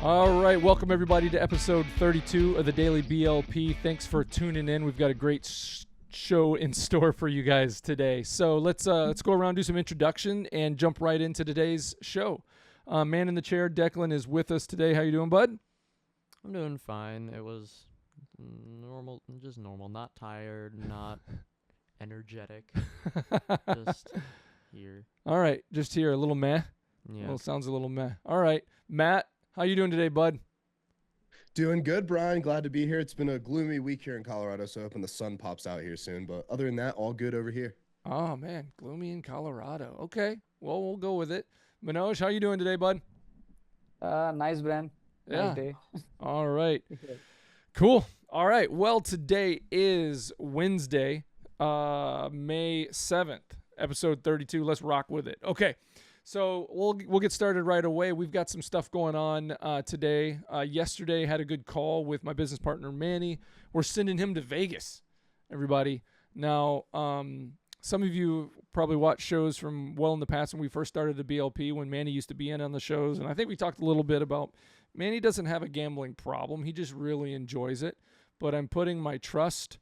All right, welcome everybody to episode 32 of the Daily BLP. Thanks for tuning in. We've got a great show in store for you guys today. So let's go around, do some introduction, and jump right into today's show. Man in the chair, Declan, is with us today. How you doing, bud? I'm doing fine. It was normal, just normal. Not tired, not energetic. Just here. All right, just here, a little meh. Yeah. Well, sounds a little meh. All right, Matt, how you doing today, bud? Doing good, Brian. Glad to be here. It's been a gloomy week here in Colorado, so hoping the sun pops out here soon. But other than that, all good over here. Oh, man, gloomy in Colorado. Okay, well, we'll go with it. Manoj, how you doing today, bud? Nice, Brian. Yeah. Nice day. All right. Cool. All right. Well, today is Wednesday, May 7th, episode 32. Let's rock with it. Okay. So we'll get started right away. We've got some stuff going on today. Yesterday, had a good call with my business partner, Manny. We're sending him to Vegas, everybody. Now, some of you probably watched shows from well in the past when we first started the BLP, when Manny used to be in on the shows. And I think we talked a little bit about Manny doesn't have a gambling problem. He just really enjoys it. But I'm putting my trust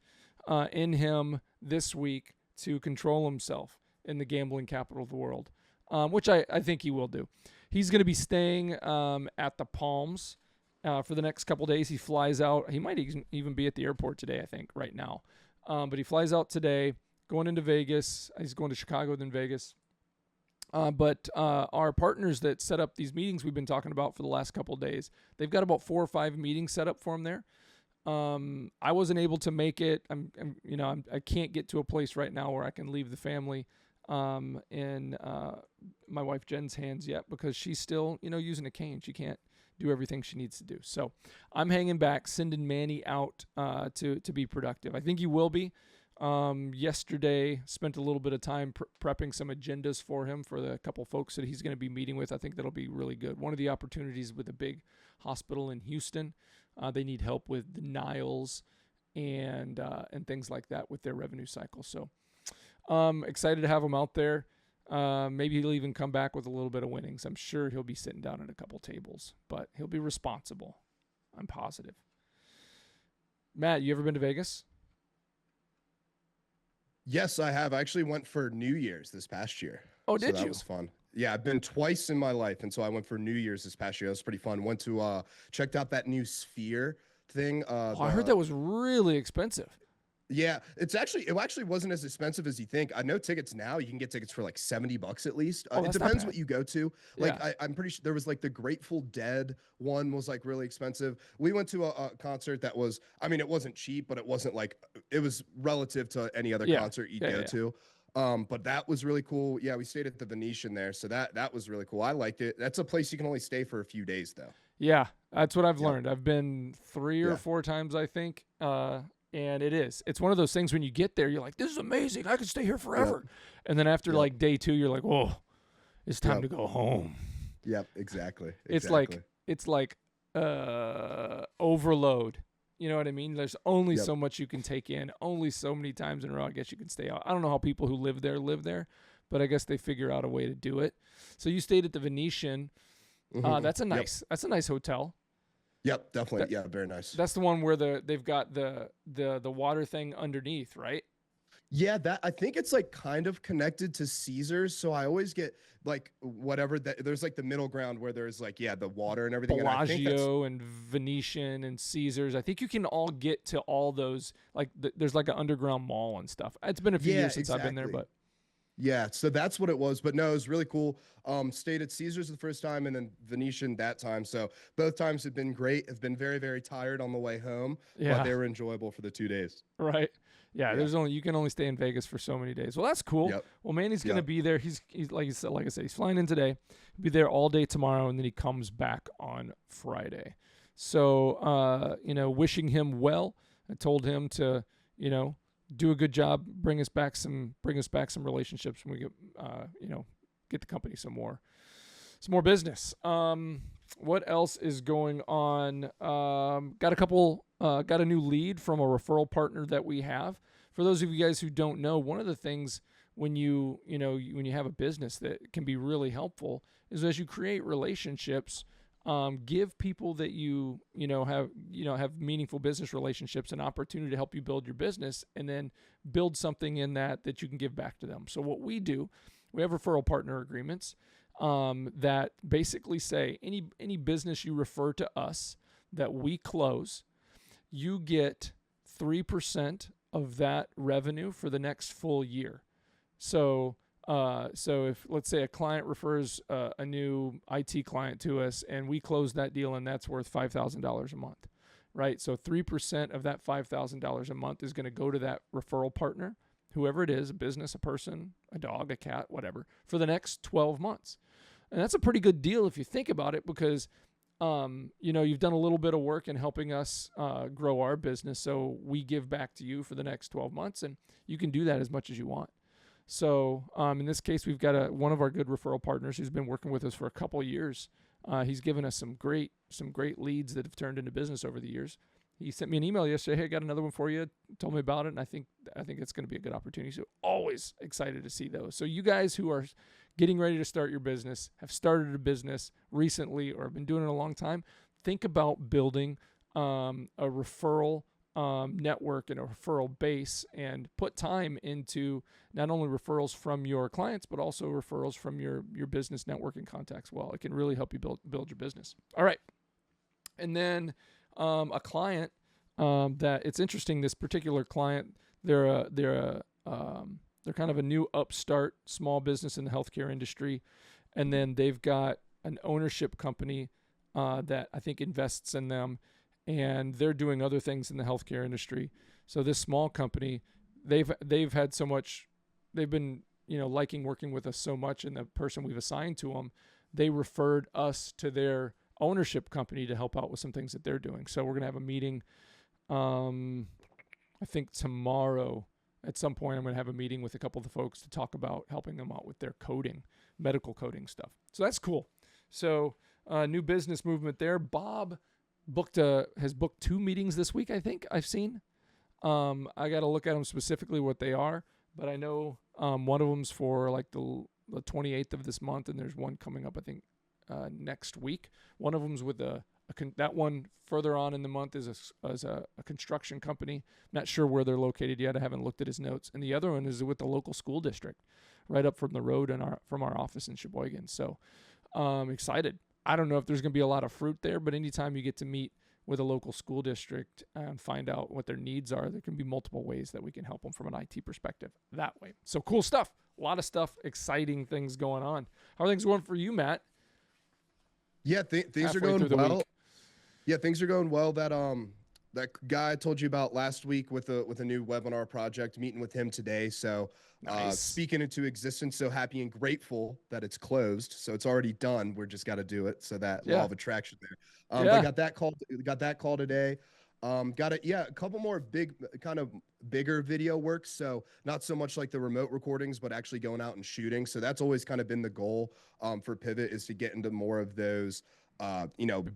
in him this week to control himself in the gambling capital of the world. Which I think he will do. He's going to be staying at the Palms for the next couple days. He flies out. He might even be at the airport today, I think, right now. But he flies out today, going into Vegas. He's going to Chicago, then Vegas. But our partners that set up these meetings we've been talking about for the last couple of days, they've got about 4 or 5 meetings set up for him there. I wasn't able to make it. I can't get to a place right now where I can leave the family in my wife Jen's hands yet, because she's still, using a cane. She can't do everything she needs to do. So I'm hanging back, sending Manny out to be productive. I think he will be. Yesterday, spent a little bit of time prepping some agendas for him for the couple folks that he's going to be meeting with. I think that'll be really good. One of the opportunities with a big hospital in Houston, they need help with denials and things like that with their revenue cycle. So excited to have him out there. Maybe he'll even come back with a little bit of winnings. I'm sure he'll be sitting down at a couple tables, but he'll be responsible. I'm positive. Matt, you ever been to Vegas? Yes, I have. I actually went for New Year's this past year. Oh, did you? That was fun. Yeah, I've been twice in my life, and so I went for New Year's this past year. It was pretty fun. Went to checked out that new Sphere thing. I heard that was really expensive. Yeah, it actually wasn't as expensive as you think. I know tickets now, you can get tickets for like $70 at least. It depends what you go to. Like, yeah. I'm pretty sure there was like the Grateful Dead one was like really expensive. We went to a concert that was, it wasn't cheap, but it wasn't like, it was relative to any other concert you'd go to. But that was really cool. Yeah, we stayed at the Venetian there, so that was really cool. I liked it. That's a place you can only stay for a few days though. Yeah, that's what I've learned. I've been 3 or 4 times, I think. And it's one of those things when you get there, you're like, this is amazing. I could stay here forever. Yep. And then after like day 2, you're like, whoa, it's time to go home. Yep, exactly. It's like overload. You know what I mean? There's only so much you can take in, only so many times in a row I guess you can stay out. I don't know how people who live there, but I guess they figure out a way to do it. So you stayed at the Venetian. Mm-hmm. That's a nice hotel. Yep, definitely. Very nice. That's the one where they've got the water thing underneath, right? Yeah, I think it's like kind of connected to Caesars. So I always get like whatever there's like the middle ground where there's like the water and everything. Bellagio and Venetian and Caesars. I think you can all get to all those. Like there's like an underground mall and stuff. It's been a few years since I've been there, but. Yeah, so that's what it was. But no, it was really cool. Stayed at Caesars the first time and then Venetian that time. So both times have been great. Have been very, very tired on the way home. Yeah. But they were enjoyable for the 2 days. Right. Yeah, you can only stay in Vegas for so many days. Well, that's cool. Yep. Well, Manny's going to be there. He's like I said, he's flying in today. He'll be there all day tomorrow, and then he comes back on Friday. So, wishing him well. I told him to, do a good job, bring us back some relationships when we get the company some more business. What else is going on? Got a new lead from a referral partner that we have. For those of you guys who don't know, one of the things when you have a business that can be really helpful is as you create relationships, Give people that have meaningful business relationships an opportunity to help you build your business, and then build something in that you can give back to them. So what we do, we have referral partner agreements that basically say any business you refer to us that we close, you get 3% of that revenue for the next full year. So if, let's say, a client refers a new IT client to us and we close that deal and that's worth $5,000 a month, right? So 3% of that $5,000 a month is going to go to that referral partner, whoever it is, a business, a person, a dog, a cat, whatever, for the next 12 months. And that's a pretty good deal if you think about it, because you've done a little bit of work in helping us grow our business. So we give back to you for the next 12 months, and you can do that as much as you want. So in this case, we've got one of our good referral partners who's been working with us for a couple of years. He's given us some great leads that have turned into business over the years. He sent me an email yesterday. Hey, I got another one for you. Told me about it, and I think it's going to be a good opportunity. So always excited to see those. So you guys who are getting ready to start your business, have started a business recently, or have been doing it a long time, think about building a referral network and a referral base, and put time into not only referrals from your clients, but also referrals from your business network and contacts. Well, it can really help you build your business. All right. And then a client that it's interesting, this particular client, they're kind of a new upstart small business in the healthcare industry. And then they've got an ownership company that I think invests in them, and they're doing other things in the healthcare industry. So this small company, they've had so much, they've been, liking working with us so much, and the person we've assigned to them, they referred us to their ownership company to help out with some things that they're doing. So we're going to have a meeting, I think tomorrow at some point. I'm going to have a meeting with a couple of the folks to talk about helping them out with their coding, medical coding stuff. So that's cool. So new business movement there. Bob has booked 2 meetings this week, I think I've seen. I got to look at them specifically what they are, but I know one of them's for like the 28th of this month, and there's one coming up, I think, next week. One of them's with that one further on in the month is a construction company. Not sure where they're located yet. I haven't looked at his notes. And the other one is with the local school district, right up from the road from our office in Sheboygan. So excited. I don't know if there's going to be a lot of fruit there, but anytime you get to meet with a local school district and find out what their needs are, there can be multiple ways that we can help them from an IT perspective that way. So cool stuff. A lot of stuff, exciting things going on. How are things going for you, Matt? Yeah, things are going well. Yeah, things are going well. That guy I told you about last week with a new webinar project, meeting with him today. So nice. Speaking into existence. So happy and grateful that it's closed. So it's already done. We're just got to do it. So that law of attraction there. But got that call today. Got a couple more bigger video work. So not so much like the remote recordings, but actually going out and shooting. So that's always kind of been the goal for Pivot, is to get into more of those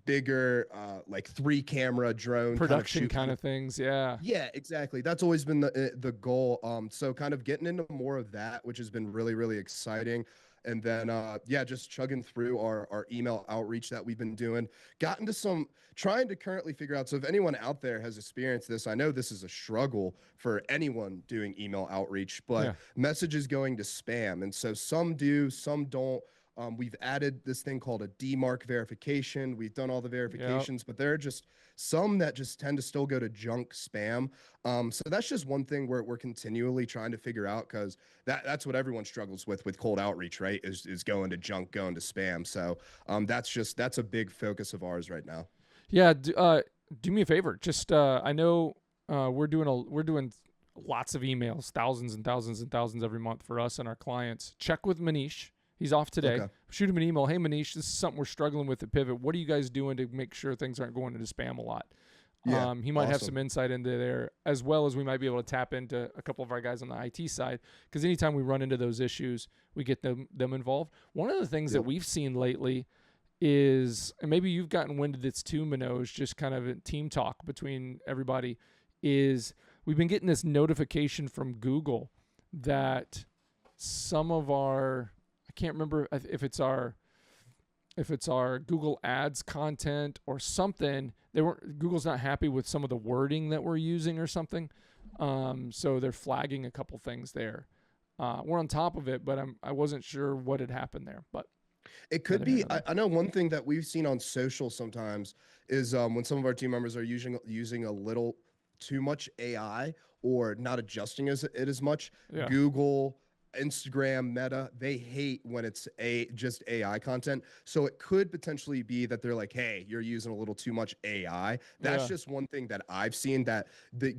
bigger, like 3-camera drone production kind of things. Yeah. Yeah, exactly. That's always been the goal. So kind of getting into more of that, which has been really, really exciting. And then, just chugging through our email outreach that we've been doing. Got into trying to currently figure out. So if anyone out there has experienced this, I know this is a struggle for anyone doing email outreach, but messages going to spam. And so some do, some don't. We've added this thing called a DMARC verification. We've done all the verifications, but there are just some that just tend to still go to junk spam. So that's just one thing we're continually trying to figure out, because that's what everyone struggles with cold outreach, right? Is going to junk, going to spam. So that's a big focus of ours right now. Yeah. Do me a favor. Just I know we're doing lots of emails, thousands and thousands and thousands every month for us and our clients. Check with Manish. He's off today. Okay. Shoot him an email. Hey, Manish, this is something we're struggling with at Pivot. What are you guys doing to make sure things aren't going into spam a lot? Yeah, he might have some insight into there, as well as we might be able to tap into a couple of our guys on the IT side, because anytime we run into those issues, we get them involved. One of the things that we've seen lately is, and maybe you've gotten wind of this too, Manoj, just kind of a team talk between everybody, is we've been getting this notification from Google that some of our, I can't remember if it's our if it's our Google Ads content or something, Google's not happy with some of the wording that we're using or something. So they're flagging a couple things there. We're on top of it, but I wasn't sure what had happened there. But it could be. I know one thing that we've seen on social sometimes is when some of our team members are using a little too much AI or not adjusting it as much. Yeah. Google, Instagram, Meta, they hate when it's just AI content. So it could potentially be that they're like, hey, you're using a little too much AI. That's just one thing that I've seen that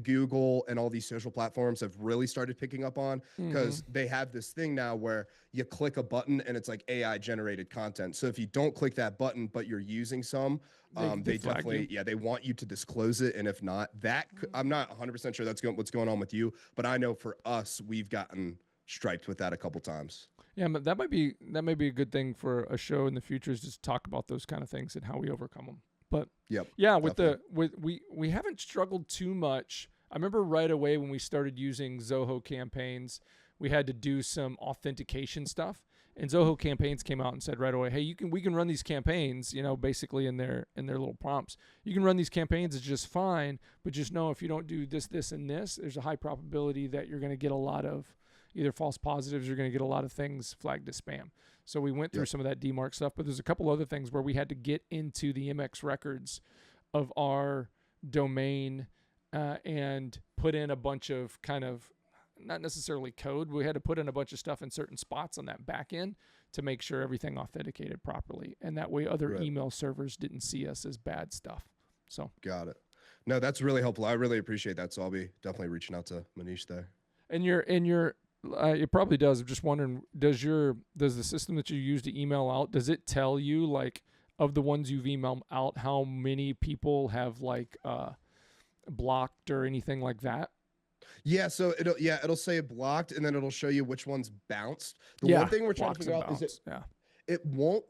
Google and all these social platforms have really started picking up on, because they have this thing now where you click a button and it's like AI generated content. So if you don't click that button, but you're using some, they definitely, they want you to disclose it. And if not, I'm not 100% sure what's going on with you, but I know for us, we've gotten striped with that a couple times. Yeah, but that might be a good thing for a show in the future, is just talk about those kind of things and how we overcome them. But we haven't struggled too much. I remember right away when we started using Zoho campaigns, we had to do some authentication stuff, and Zoho campaigns came out and said right away, hey, we can run these campaigns, basically in their little prompts. You can run these campaigns, it's just fine, but just know if you don't do this, this, and this, there's a high probability that you're going to get a lot of either false positives, you're going to get a lot of things flagged as spam. So we went through some of that DMARC stuff, but there's a couple other things where we had to get into the MX records of our domain and put in a bunch of kind of, not necessarily code, we had to put in a bunch of stuff in certain spots on that back end to make sure everything authenticated properly. And that way other email servers didn't see us as bad stuff. So got it. No, that's really helpful. I really appreciate that. So I'll be definitely reaching out to Manish there. And it probably does. I'm just wondering, does the system that you use to email out, does it tell you, like, of the ones you've emailed out, how many people have blocked or anything like that? Yeah, so it'll say blocked, and then it'll show you which ones bounced. The one thing we're trying to figure out is it won't.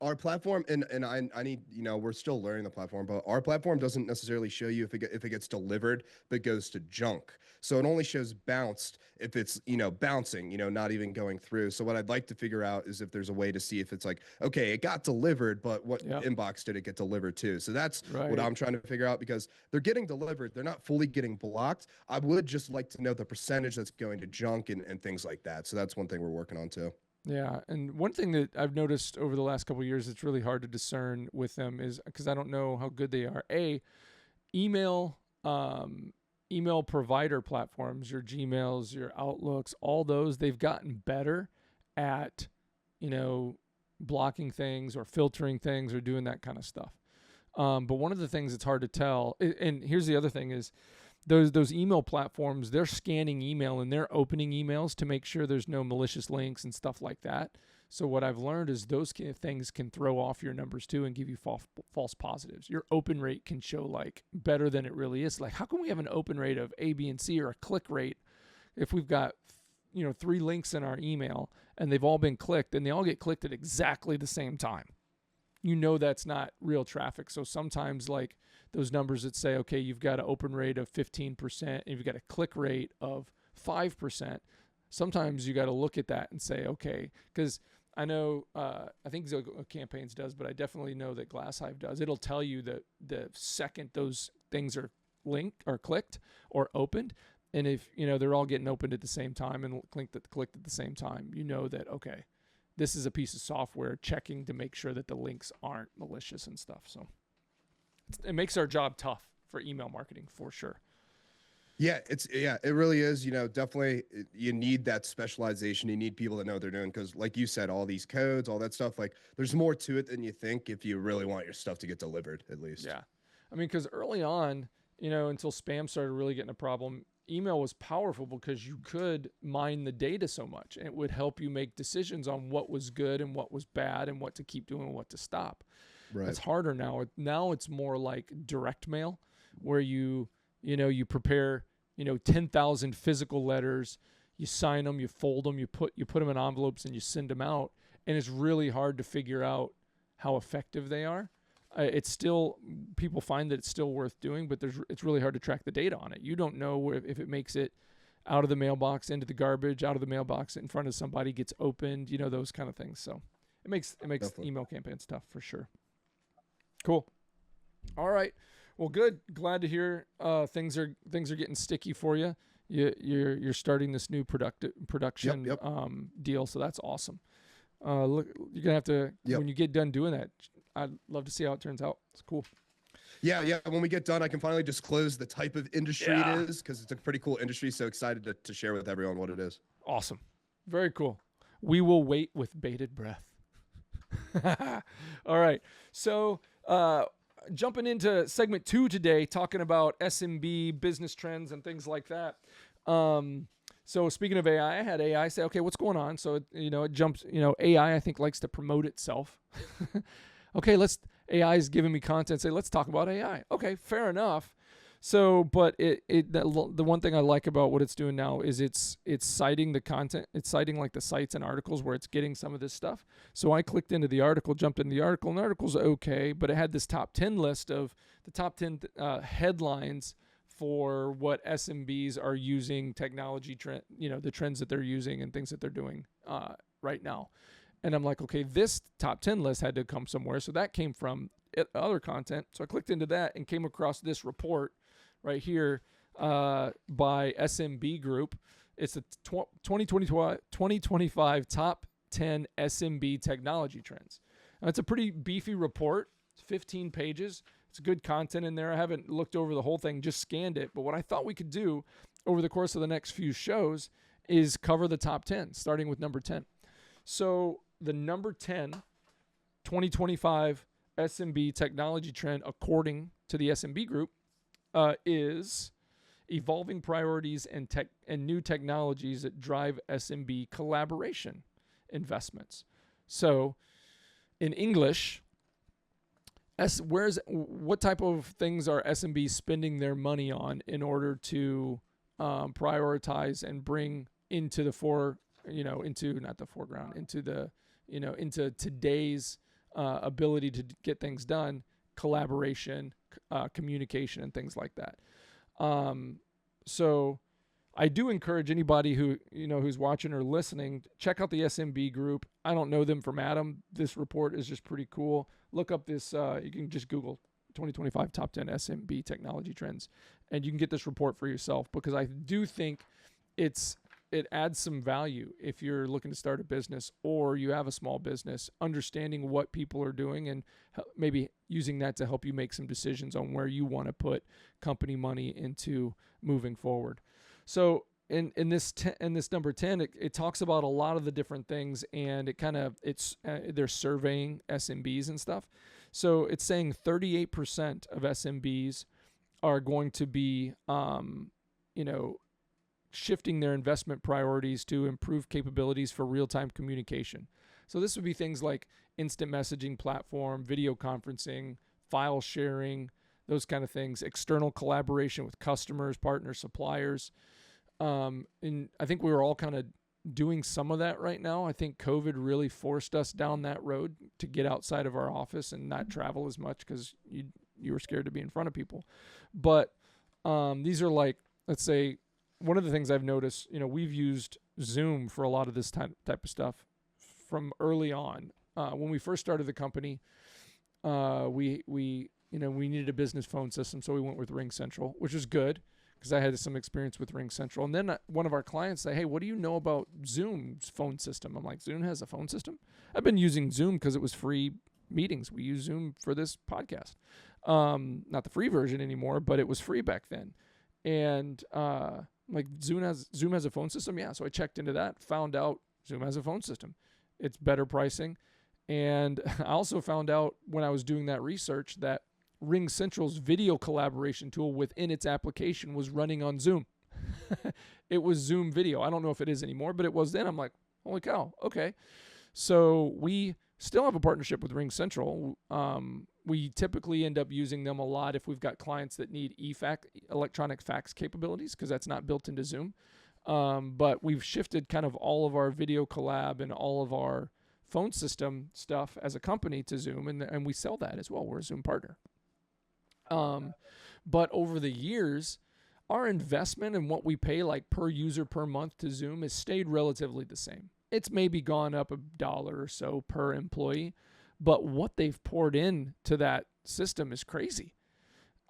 Our platform, and I need, we're still learning the platform, but our platform doesn't necessarily show you if it gets delivered, but goes to junk. So it only shows bounced if it's, bouncing, not even going through. So what I'd like to figure out is if there's a way to see if it's like, okay, it got delivered, but what inbox did it get delivered to? So that's what I'm trying to figure out, because they're getting delivered. They're not fully getting blocked. I would just like to know the percentage that's going to junk and things like that. So that's one thing we're working on too. Yeah, and one thing that I've noticed over the last couple of years that's really hard to discern with them is, because I don't know how good they are. Email provider platforms, your Gmails, your Outlooks, all those, they've gotten better at, blocking things or filtering things or doing that kind of stuff. But one of the things that's hard to tell, and here's the other thing is, those email platforms, they're scanning email and they're opening emails to make sure there's no malicious links and stuff like that. So what I've learned is those things can throw off your numbers too and give you false positives. Your open rate can show like better than it really is. Like, how can we have an open rate of A, B, and C, or a click rate if we've got 3 links in our email and they've all been clicked and they all get clicked at exactly the same time? That's not real traffic. So sometimes, like, those numbers that say, okay, you've got an open rate of 15% and you've got a click rate of 5%, sometimes you got to look at that and say, okay, because I know, I think Zoho Campaigns does, but I definitely know that GlassHive does. It'll tell you that the second those things are linked or clicked or opened, and if, they're all getting opened at the same time and clicked at the same time, that, okay, this is a piece of software checking to make sure that the links aren't malicious and stuff. So it makes our job tough for email marketing for sure. Yeah, it really is. Definitely you need that specialization. You need people that know what they're doing, because like you said, all these codes, all that stuff, like there's more to it than you think if you really want your stuff to get delivered, at least. Yeah. I mean, because early on, until spam started really getting a problem, email was powerful because you could mine the data so much, and it would help you make decisions on what was good and what was bad and what to keep doing and what to stop. Right. It's harder now. Now it's more like direct mail, where you prepare, 10,000 physical letters, you sign them, you fold them, you put them in envelopes and you send them out. And it's really hard to figure out how effective they are. It's still, people find that it's still worth doing, but it's really hard to track the data on it. You don't know if it makes it out of the mailbox, into the garbage, out of the mailbox, in front of somebody, gets opened, those kind of things. So it makes Definitely. email campaigns tough for sure. Cool. All right. Well, good. Glad to hear things are getting sticky for you. You're starting this new production Yep. deal, so that's awesome. Look, you're gonna have to when you get done doing that. I'd love to see how it turns out. It's cool. Yeah. When we get done, I can finally disclose the type of industry it is, because it's a pretty cool industry. So excited to share with everyone what it is. Awesome. Very cool. We will wait with bated breath. All right. So jumping into segment 2 today, talking about SMB business trends and things like that. So speaking of AI, I had AI say, okay, what's going on? So, it jumps, AI, I think, likes to promote itself. Okay, AI is giving me content. Say, let's talk about AI. Okay, fair enough. So, but the one thing I like about what it's doing now is it's citing the content. It's citing like the sites and articles where it's getting some of this stuff. So I clicked into the article, jumped into the article, and the article's okay, but it had this top 10 list of the top 10 headlines for what SMBs are using technology trend, the trends that they're using and things that they're doing right now. And I'm like, okay, this top 10 list had to come somewhere. So that came from other content. So I clicked into that and came across this report right here by SMB Group. It's the 2025 top 10 SMB technology trends. Now, it's a pretty beefy report. It's 15 pages. It's good content in there. I haven't looked over the whole thing, just scanned it. But what I thought we could do over the course of the next few shows is cover the top 10, starting with number 10. So the number 10 2025 SMB technology trend, according to the SMB Group, is evolving priorities and new technologies that drive SMB collaboration investments. So in English, what type of things are SMBs spending their money on in order to prioritize and bring into the into today's ability to get things done, collaboration, communication, and things like that. So I do encourage anybody who's watching or listening, check out the SMB Group. I don't know them from Adam. This report is just pretty cool. Look up this. You can just Google 2025 top 10 SMB technology trends, and you can get this report for yourself, because I do think it adds some value if you're looking to start a business or you have a small business, understanding what people are doing and maybe using that to help you make some decisions on where you want to put company money into moving forward. So in this number 10, it talks about a lot of the different things, and they're surveying SMBs and stuff. So it's saying 38% of SMBs are going to be, shifting their investment priorities to improve capabilities for real-time communication. So this would be things like instant messaging platform, video conferencing, file sharing, those kind of things, external collaboration with customers, partners, suppliers. And I think we were all kind of doing some of that right now. I think COVID really forced us down that road to get outside of our office and not travel as much because you were scared to be in front of people. But these are like, let's say, one of the things I've noticed, we've used Zoom for a lot of this type of stuff from early on. When we first started the company, we needed a business phone system, so we went with RingCentral, which is good because I had some experience with RingCentral. And then one of our clients said, "Hey, what do you know about Zoom's phone system?" I'm like, "Zoom has a phone system?" I've been using Zoom because it was free meetings. We use Zoom for this podcast. Not the free version anymore, but it was free back then. And like Zoom has a phone system. Yeah. So I checked into that, found out Zoom has a phone system. It's better pricing. And I also found out when I was doing that research that RingCentral's video collaboration tool within its application was running on Zoom. It was Zoom video. I don't know if it is anymore, but it was then. I'm like, holy cow. Okay. So we still have a partnership with RingCentral. We typically end up using them a lot if we've got clients that need electronic fax capabilities, because that's not built into Zoom. But we've shifted kind of all of our video collab and all of our phone system stuff as a company to Zoom, and we sell that as well. We're a Zoom partner. But over the years, our investment and what we pay like per user per month to Zoom has stayed relatively the same. it's maybe gone up $1 or so per employee, but what they've poured in to that system is crazy.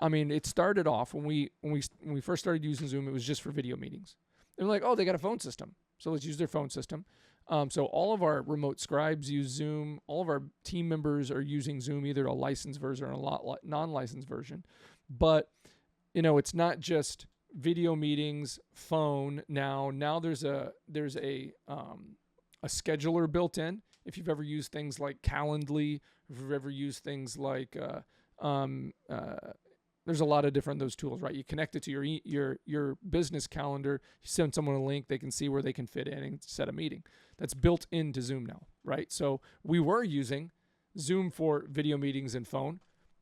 I mean, it started off when we first started using Zoom, it was just for video meetings. And we're like, oh, they got a phone system, so let's use their phone system. So all of our remote scribes use Zoom. All of our team members are using Zoom, either a licensed version or a non-licensed version. But it's not just video meetings, phone. Now there's a scheduler built in. If you've ever used things like Calendly, if you've ever used things like there's a lot of different those tools, right? You connect it to your business calendar. You send someone a link, they can see where they can fit in and set a meeting. That's built into Zoom now, right? So we were using Zoom for video meetings and phone,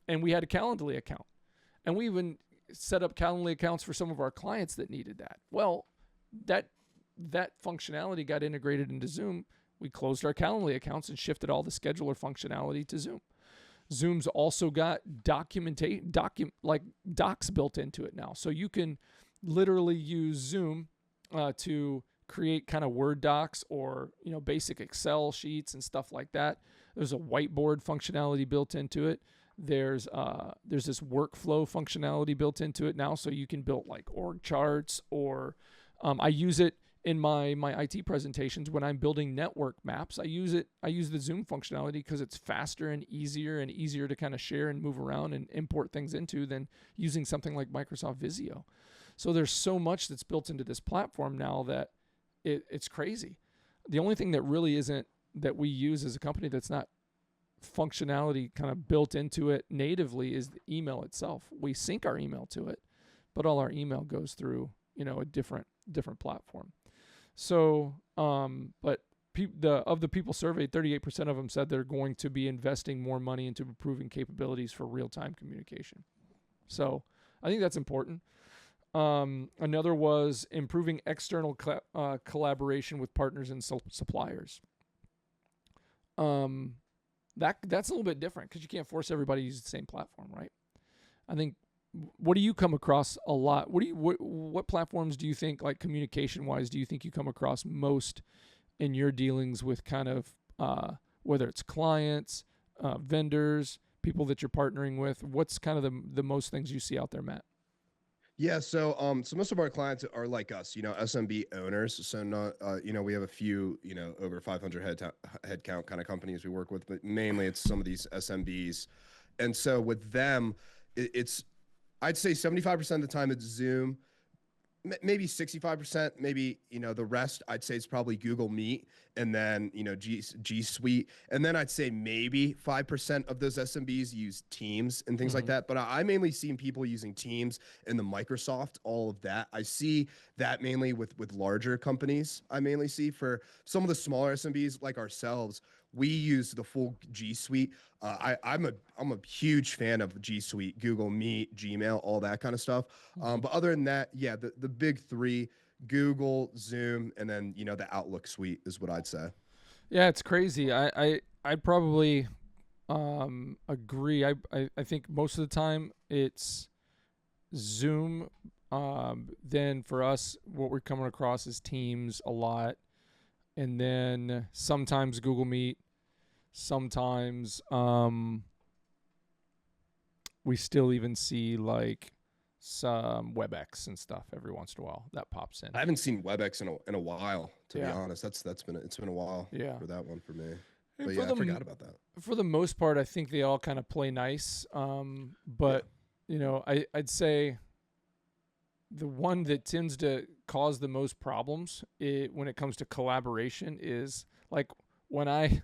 and we had a Calendly account, and we even set up Calendly accounts for some of our clients that needed that. Well, that functionality got integrated into Zoom. We closed our Calendly accounts and shifted all the scheduler functionality to Zoom. Zoom's also got docs built into it now. So you can literally use Zoom to create kind of Word docs or, basic Excel sheets and stuff like that. There's a whiteboard functionality built into it. There's this workflow functionality built into it now. So you can build like org charts, or I use it in my IT presentations when I'm building network maps. I use the Zoom functionality because it's faster and easier to kind of share and move around and import things into than using something like Microsoft Visio. So there's so much that's built into this platform now that it's crazy. The only thing that really isn't that we use as a company that's not functionality kind of built into it natively is the email itself. We sync our email to it, but all our email goes through a different platform. So, but of the people surveyed, 38% of them said they're going to be investing more money into improving capabilities for real-time communication. So I think that's important. Another was improving external collaboration with partners and suppliers. That's a little bit different because you can't force everybody to use the same platform, right? I think. What do you come across a lot? What platforms do you think, like communication wise, do you think you come across most in your dealings with kind of whether it's clients, vendors, people that you're partnering with? What's kind of the most things you see out there, Matt? Yeah, so most of our clients are like us, SMB owners. So not we have a few, over 500 head count kind of companies we work with, but mainly it's some of these SMBs. And so with them, it's I'd say 75% of the time it's Zoom, maybe 65%, maybe, the rest I'd say it's probably Google Meet, and then, G Suite. And then I'd say maybe 5% of those SMBs use Teams and things like that. But I mainly seen people using Teams and the Microsoft, all of that. I see that mainly with larger companies. I mainly see for some of the smaller SMBs like ourselves, we use the full G Suite. I'm a huge fan of G Suite, Google Meet, Gmail, all that kind of stuff. But other than that, yeah, the big three, Google, Zoom, and then the Outlook suite is what I'd say. Yeah, it's crazy. I'd probably agree. I think most of the time it's Zoom. Then for us, what we're coming across is Teams a lot. And then sometimes Google Meet, sometimes we still even see like some WebEx and stuff every once in a while that pops in. I haven't seen WebEx in a while, to be honest. It's been a while for that one for me. But I forgot about that. For the most part, I think they all kind of play nice. But I'd say the one that tends to cause the most problems when it comes to collaboration is like when I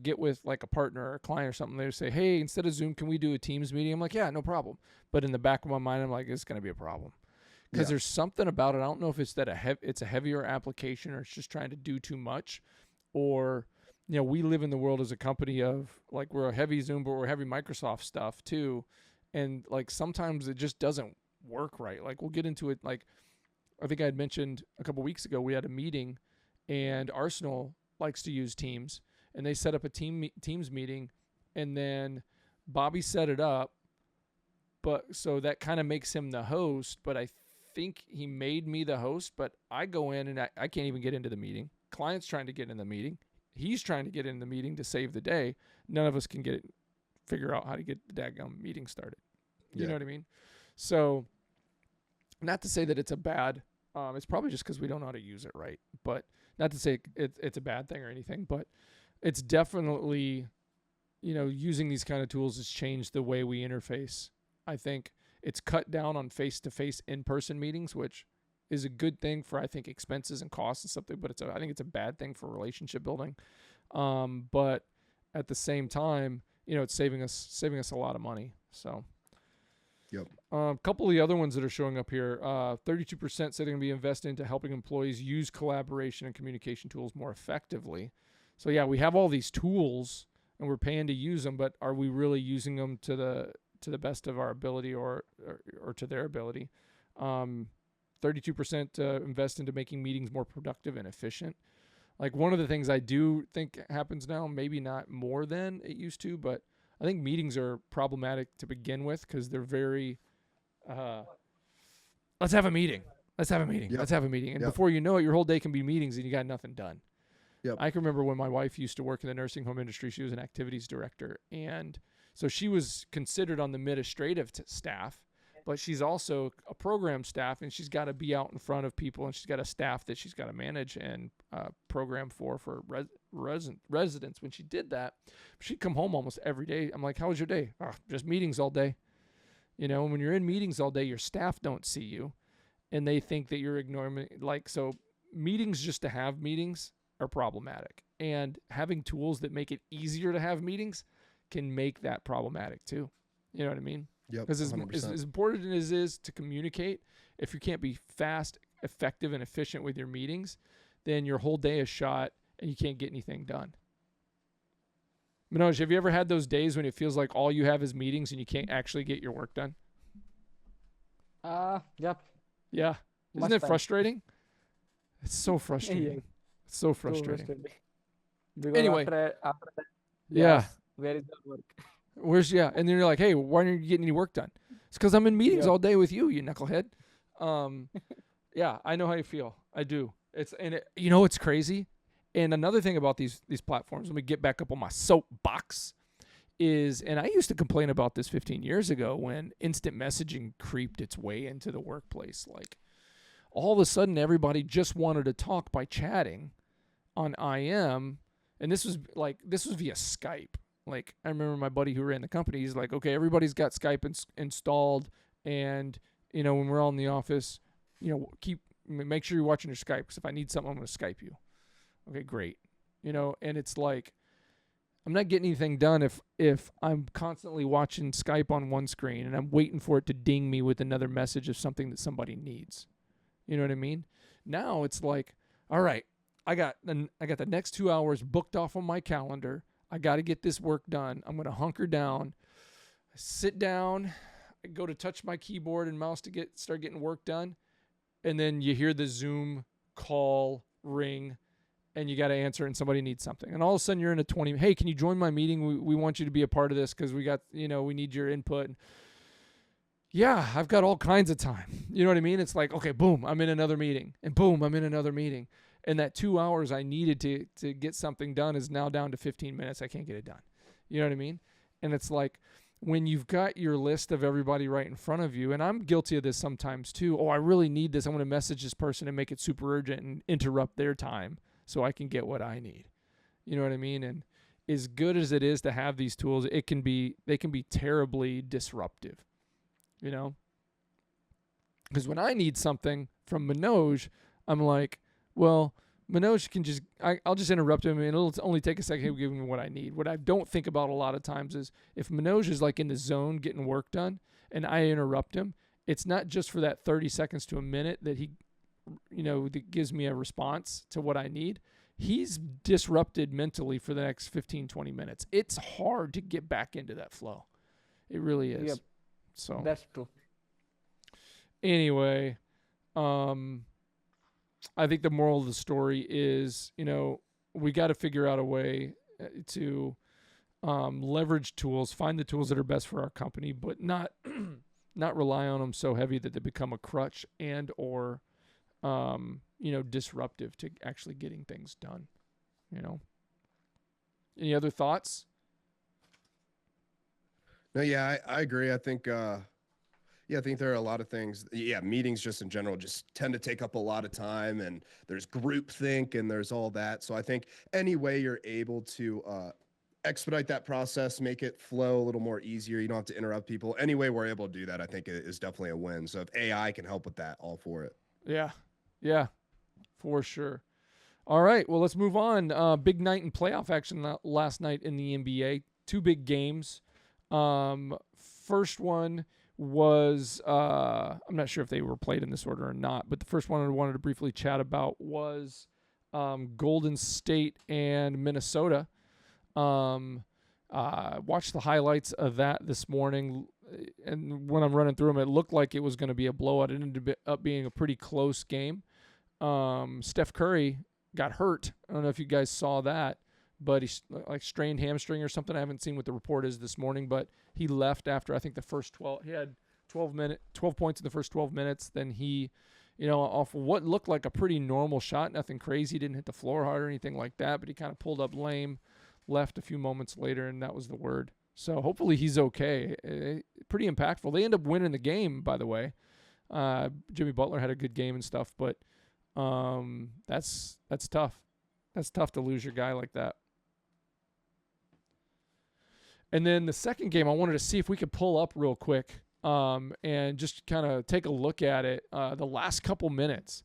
get with like a partner or a client or something, they say, hey, instead of Zoom, can we do a Teams meeting? I'm like, yeah, no problem. But in the back of my mind, I'm like, it's going to be a problem because there's something about it. I don't know if it's that it's a heavier application or it's just trying to do too much, or we live in the world as a company of like we're a heavy Zoom, but we're heavy Microsoft stuff too, and like sometimes it just doesn't work right. Like we'll get into it. Like I think I had mentioned a couple weeks ago, we had a meeting, and Arsenal likes to use Teams, and they set up a Teams meeting, and then Bobby set it up, but so that kind of makes him the host, but I think he made me the host, but I go in and I can't even get into the meeting. client's trying to get in the meeting. He's trying to get in the meeting to save the day. None of us can figure out how to get the daggum meeting started. You know what I mean? So not to say that it's a bad, it's probably just because we don't know how to use it right, but not to say it's a bad thing or anything, but it's definitely, using these kind of tools has changed the way we interface. I think it's cut down on face-to-face in-person meetings, which is a good thing for, I think, expenses and costs and something, but I think it's a bad thing for relationship building. But at the same time, it's saving us a lot of money. So, yep. A couple of the other ones that are showing up here, 32% say they're going to be invested into helping employees use collaboration and communication tools more effectively. So yeah, we have all these tools and we're paying to use them, but are we really using them to the best of our ability or to their ability? 32% invest into making meetings more productive and efficient. Like, one of the things I do think happens now, maybe not more than it used to, but I think meetings are problematic to begin with because they're very, let's have a meeting. Let's have a meeting. Yep. Let's have a meeting. And Yep. before you know it, your whole day can be meetings and you got nothing done. Yep. I can remember when my wife used to work in the nursing home industry. She was an activities director. And so she was considered on the administrative staff, but she's also a program staff, and she's got to be out in front of people, and she's got a staff that she's got to manage and program for residents. When she did that, she'd come home almost every day. I'm like, how was your day? Oh, just meetings all day. And when you're in meetings all day, your staff don't see you, and they think that you're ignoring. So meetings just to have meetings are problematic, and having tools that make it easier to have meetings can make that problematic too. You know what I mean? Yep. Because as important as it is to communicate, if you can't be fast, effective, and efficient with your meetings, then your whole day is shot and you can't get anything done. Manoj, have you ever had those days when it feels like all you have is meetings and you can't actually get your work done? Yep. Yeah. Isn't it frustrating? It's so frustrating. Yeah. It's so frustrating. Because Anyway. after that, Yeah. yes, where is the work? And then you're like, hey, why aren't you getting any work done? It's because I'm in meetings Yep. all day with you, you knucklehead. Yeah, I know how you feel. I do. It's crazy. And another thing about these platforms, let me get back up on my soapbox, and I used to complain about this 15 years ago when instant messaging creeped its way into the workplace. Like, all of a sudden, everybody just wanted to talk by chatting on IM, and this was via Skype. Like, I remember my buddy who ran the company, he's like, okay, everybody's got Skype installed, and, when we're all in the office, make sure you're watching your Skype, because if I need something, I'm going to Skype you. Okay, great. And it's like, I'm not getting anything done if I'm constantly watching Skype on one screen and I'm waiting for it to ding me with another message of something that somebody needs. You know what I mean? Now it's like, all right, I got the next 2 hours booked off on my calendar. I got to get this work done. I'm going to hunker down, sit down, go to touch my keyboard and mouse to start getting work done. And then you hear the Zoom call ring and you got to answer and somebody needs something. And all of a sudden you're in hey, can you join my meeting? We want you to be a part of this because we got, we need your input. Yeah, I've got all kinds of time. You know what I mean? It's like, okay, boom, I'm in another meeting, and boom, I'm in another meeting. And that 2 hours I needed to get something done is now down to 15 minutes. I can't get it done. You know what I mean? And it's like, when you've got your list of everybody right in front of you, and I'm guilty of this sometimes too. Oh, I really need this. I'm going to message this person and make it super urgent and interrupt their time so I can get what I need. You know what I mean? And as good as it is to have these tools, they can be terribly disruptive, Because when I need something from Manoj, I'm like, well, Manoj can I'll just interrupt him and it'll only take a second. He'll give me what I need. What I don't think about a lot of times is if Manoj is like in the zone getting work done and I interrupt him, it's not just for that 30 seconds to a minute that he, that gives me a response to what I need. He's disrupted mentally for the next 15, 20 minutes. It's hard to get back into that flow. It really is. Yep. So That's true. Anyway, I think the moral of the story is, we got to figure out a way to leverage tools, find the tools that are best for our company, but not not rely on them so heavy that they become a crutch and or disruptive to actually getting things done. Any other thoughts? No, yeah, I agree. I think I think there are a lot of things. Yeah, meetings just in general just tend to take up a lot of time, and there's groupthink and there's all that. So I think any way you're able to expedite that process, make it flow a little more easier, you don't have to interrupt people. Any way we're able to do that, I think is definitely a win. So if AI can help with that, all for it. Yeah, for sure. All right, well, let's move on. Big night in playoff action last night in the NBA. 2 big games. First one was, I'm not sure if they were played in this order or not, but the first one I wanted to briefly chat about was Golden State and Minnesota. Watched the highlights of that this morning, and when I'm running through them, it looked like it was going to be a blowout. It ended up being a pretty close game. Steph Curry got hurt. I don't know if you guys saw that, but he strained hamstring or something. I haven't seen what the report is this morning, but he left after I think the first 12. He had 12 points in the first 12 minutes. Then he, off what looked like a pretty normal shot, nothing crazy, didn't hit the floor hard or anything like that, but he kind of pulled up lame, left a few moments later, and that was the word. So hopefully he's okay. Pretty impactful. They end up winning the game, by the way. Jimmy Butler had a good game and stuff, but that's tough. That's tough to lose your guy like that. And then the second game, I wanted to see if we could pull up real quick and just kind of take a look at it. The last couple minutes.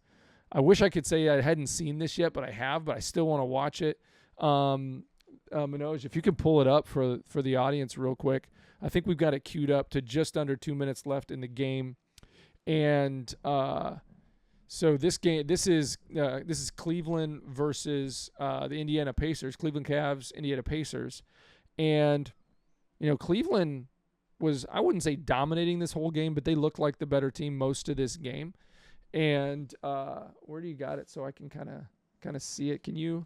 I wish I could say I hadn't seen this yet, but I have, but I still want to watch it. Manoj, if you could pull it up for the audience real quick. I think we've got it queued up to just under 2 minutes left in the game. And so this game, this is Cleveland versus the Indiana Pacers, Cleveland Cavs, Indiana Pacers. And, Cleveland was, I wouldn't say dominating this whole game, but they looked like the better team most of this game. And where do you got it so I can kind of see it? Can you?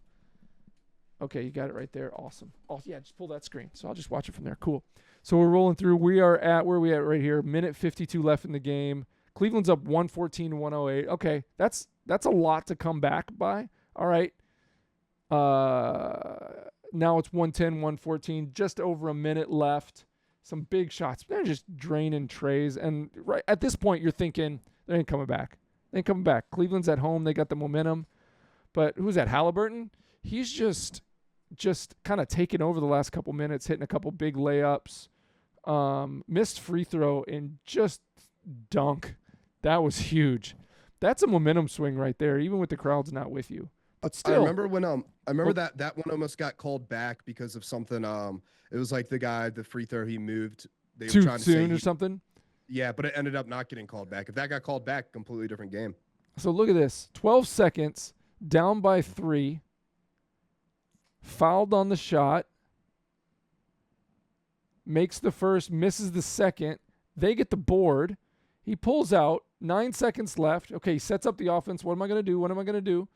Okay, you got it right there. Awesome. Oh, yeah, just pull that screen. So I'll just watch it from there. Cool. So we're rolling through. Where are we at right here? Minute 52 left in the game. Cleveland's up 114 to 108. Okay, that's a lot to come back by. All right. Now it's 110, 114, just over a minute left. Some big shots. They're just draining trays. And right at this point, you're thinking, they ain't coming back. They ain't coming back. Cleveland's at home. They got the momentum. But who's that, Halliburton? He's just kind of taken over the last couple minutes, hitting a couple big layups. Missed free throw and just dunk. That was huge. That's a momentum swing right there, even with the crowd's not with you. But still, I remember when that one almost got called back because of something. It was like the free throw he moved. They too were trying to soon say or something. Yeah, but it ended up not getting called back. If that got called back, completely different game. So look at this: 12 seconds, down by 3, fouled on the shot, makes the first, misses the second. They get the board. He pulls out. 9 seconds left. Okay, he sets up the offense. What am I going to do?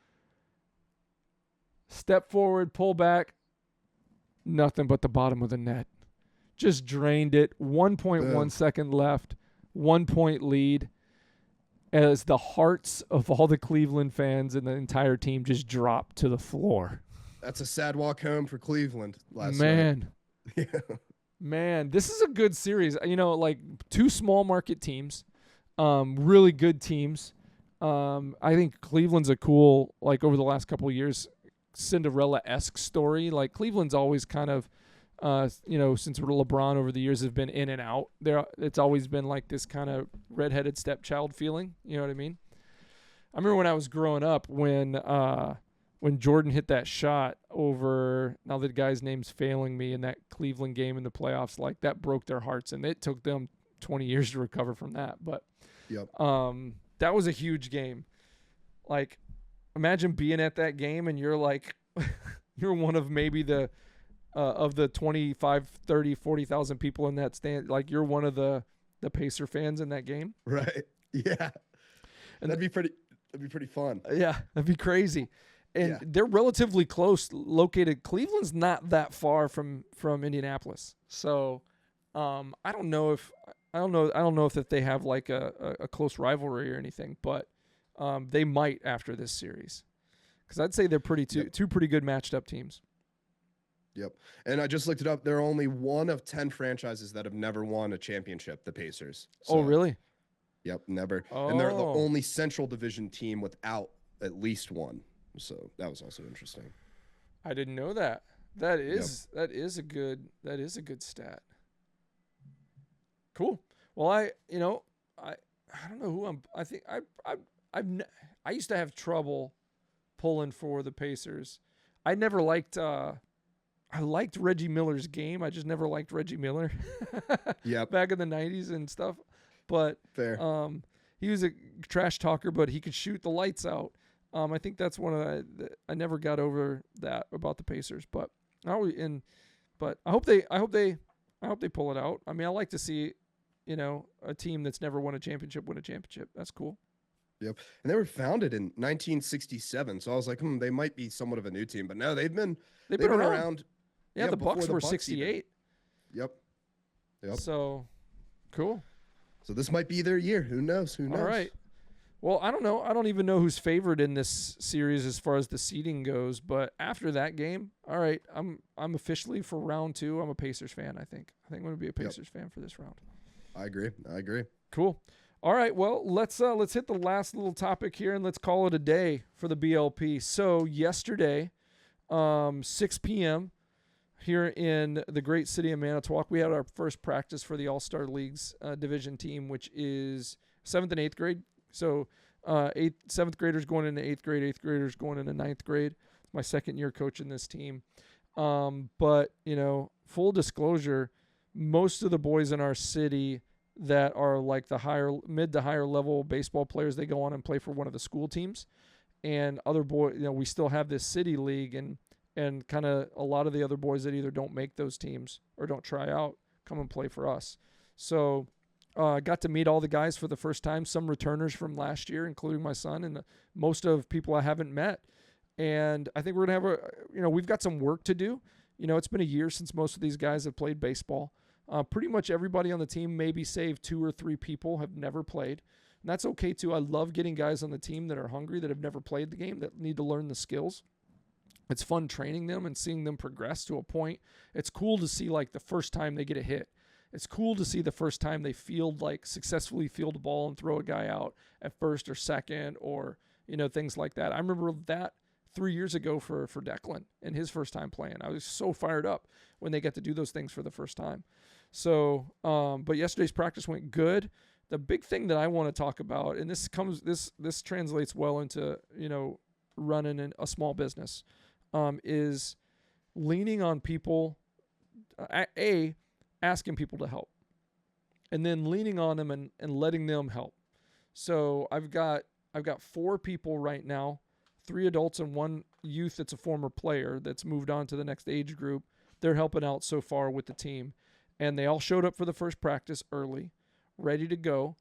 Step forward, pull back. Nothing but the bottom of the net. Just drained it. 1.1 second left. 1 point lead. As the hearts of all the Cleveland fans and the entire team just dropped to the floor. That's a sad walk home for Cleveland last night. Yeah. Man, this is a good series. Like 2 small market teams. Really good teams. I think Cleveland's a cool, like over the last couple of years, Cinderella-esque story. Like Cleveland's always kind of, since LeBron over the years have been in and out, it's always been like this kind of redheaded stepchild feeling. You know what I mean? I remember when I was growing up when Jordan hit that shot over, now the guy's name's failing me, in that Cleveland game in the playoffs, like that broke their hearts, and it took them 20 years to recover from that. But yep. That was a huge game. Like, imagine being at that game and you're like, you're one of maybe the of the 25, 30, 40,000 people in that stand. Like, you're one of the Pacer fans in that game. Right. Yeah. And that'd be pretty fun. Yeah, that'd be crazy. And they're relatively close located. Cleveland's not that far from Indianapolis. So, I don't know if they have like a close rivalry or anything, but They might after this series, because I'd say they're two pretty good matched up teams. Yep. And I just looked it up. They're only one of 10 franchises that have never won a championship, the Pacers. So, oh, really? Yep, never. Oh. And they're the only Central Division team without at least one. So that was also interesting. I didn't know that. That is a good stat. Cool. Well, I don't know who I think I used to have trouble pulling for the Pacers. I never liked I liked Reggie Miller's game. I just never liked Reggie Miller. Yep. Back in the 90s and stuff. But fair. He was a trash talker, but he could shoot the lights out. I think that's one of I never got over that about the Pacers, but I hope they pull it out. I mean, I like to see, a team that's never won a championship win a championship. That's cool. Yep. And they were founded in 1967, so I was like, they might be somewhat of a new team, but no, they've been around. Yeah, the Bucks were 68. Yep. So, cool. So this might be their year. Who knows? All right. Well, I don't know. I don't even know who's favored in this series as far as the seeding goes. But after that game, all right, I'm officially for round 2. I'm a Pacers fan. I think I'm going to be a Pacers fan for this round. I agree. Cool. All right. Well, let's hit the last little topic here and let's call it a day for the BLP. So yesterday, 6 p.m. here in the great city of Manitowoc, we had our first practice for the All-Star League's division team, which is 7th and 8th grade. So 7th graders going into 8th grade, 8th graders going into 9th grade. It's my second year coaching this team. But, full disclosure, most of the boys in our city that are like the mid to higher level baseball players, they go on and play for one of the school teams. And other boys, we still have this city league and kind of a lot of the other boys that either don't make those teams or don't try out come and play for us. So got to meet all the guys for the first time, some returners from last year, including my son, and most of people I haven't met. And I think we're going to have we've got some work to do. It's been a year since most of these guys have played baseball. Pretty much everybody on the team, maybe save 2 or 3 people, have never played. And that's okay too. I love getting guys on the team that are hungry, that have never played the game, that need to learn the skills. It's fun training them and seeing them progress to a point. It's cool to see like the first time they get a hit. It's cool to see the first time they successfully field a ball and throw a guy out at first or second or, things like that. I remember that 3 years ago for Declan and his first time playing. I was so fired up when they get to do those things for the first time. So, but yesterday's practice went good. The big thing that I want to talk about, and this translates well into, running a small business, is leaning on people, asking people to help, and then leaning on them and letting them help. So I've got 4 people right now, 3 adults and 1 youth that's a former player that's moved on to the next age group. They're helping out so far with the team. And they all showed up for the first practice early, ready to go.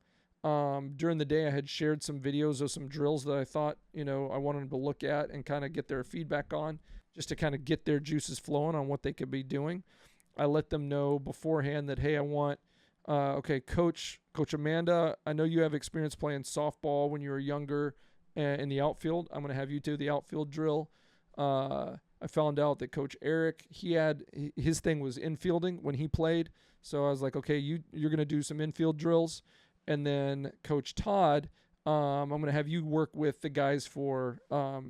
During the day, I had shared some videos of some drills that I thought, I wanted them to look at and kind of get their feedback on, just to kind of get their juices flowing on what they could be doing. I let them know beforehand that, hey, I want, Coach Amanda, I know you have experience playing softball when you were younger in the outfield. I'm going to have you do the outfield drill. I found out that Coach Eric, his thing was infielding when he played. So I was like, okay, you're going to do some infield drills. And then Coach Todd, I'm going to have you work with the guys for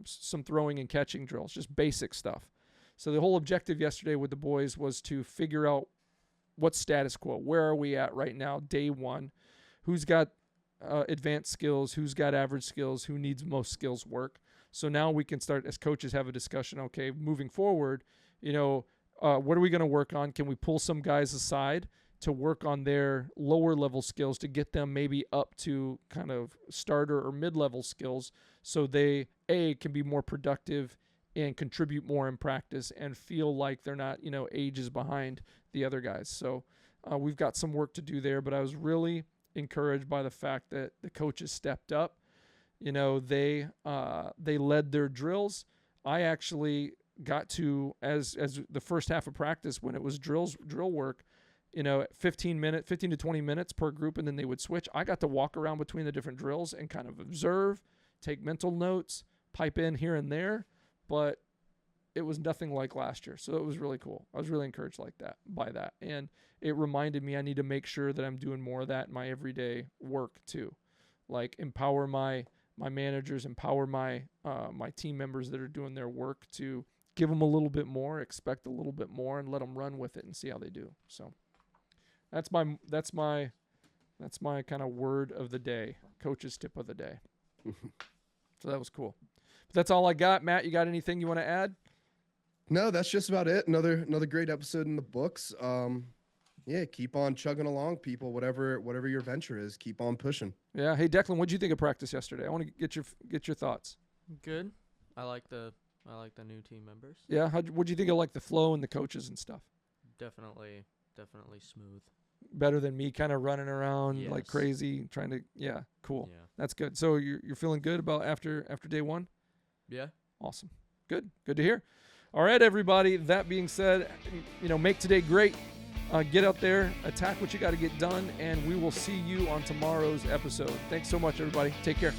some throwing and catching drills, just basic stuff. So the whole objective yesterday with the boys was to figure out what's status quo. Where are we at right now, day 1? Who's got advanced skills? Who's got average skills? Who needs most skills work? So now we can start, as coaches, have a discussion. Okay, moving forward, what are we going to work on? Can we pull some guys aside to work on their lower level skills to get them maybe up to kind of starter or mid-level skills so they, can be more productive and contribute more in practice and feel like they're not, ages behind the other guys. So we've got some work to do there, but I was really encouraged by the fact that the coaches stepped up. They led their drills. I actually got to, as the first half of practice, when it was drill work, 15 to 20 minutes per group, and then they would switch. I got to walk around between the different drills and kind of observe, take mental notes, pipe in here and there, but it was nothing like last year. So it was really cool. I was really encouraged by that. And it reminded me I need to make sure that I'm doing more of that in my everyday work too. Like empower my managers, empower my team members that are doing their work to give them a little bit more, expect a little bit more, and let them run with it and see how they do. So that's my kind of word of the day, coach's tip of the day. So that was cool. But that's all I got. Matt, you got anything you want to add? No, that's just about it. Another great episode in the books. Yeah, keep on chugging along, people. Whatever your venture is, keep on pushing. Yeah. Hey, Declan, what'd you think of practice yesterday? I want to get your thoughts. Good. I like the new team members. Yeah. What'd you think of like the flow and the coaches and stuff? Definitely smooth. Better than me kind of running around like Yes. crazy trying to. Yeah. Cool. Yeah. That's good. So you're feeling good about after day one? Yeah. Awesome. Good to hear. All right, everybody. That being said, make today great. Get out there, attack what you got to get done, and we will see you on tomorrow's episode. Thanks so much, everybody. Take care.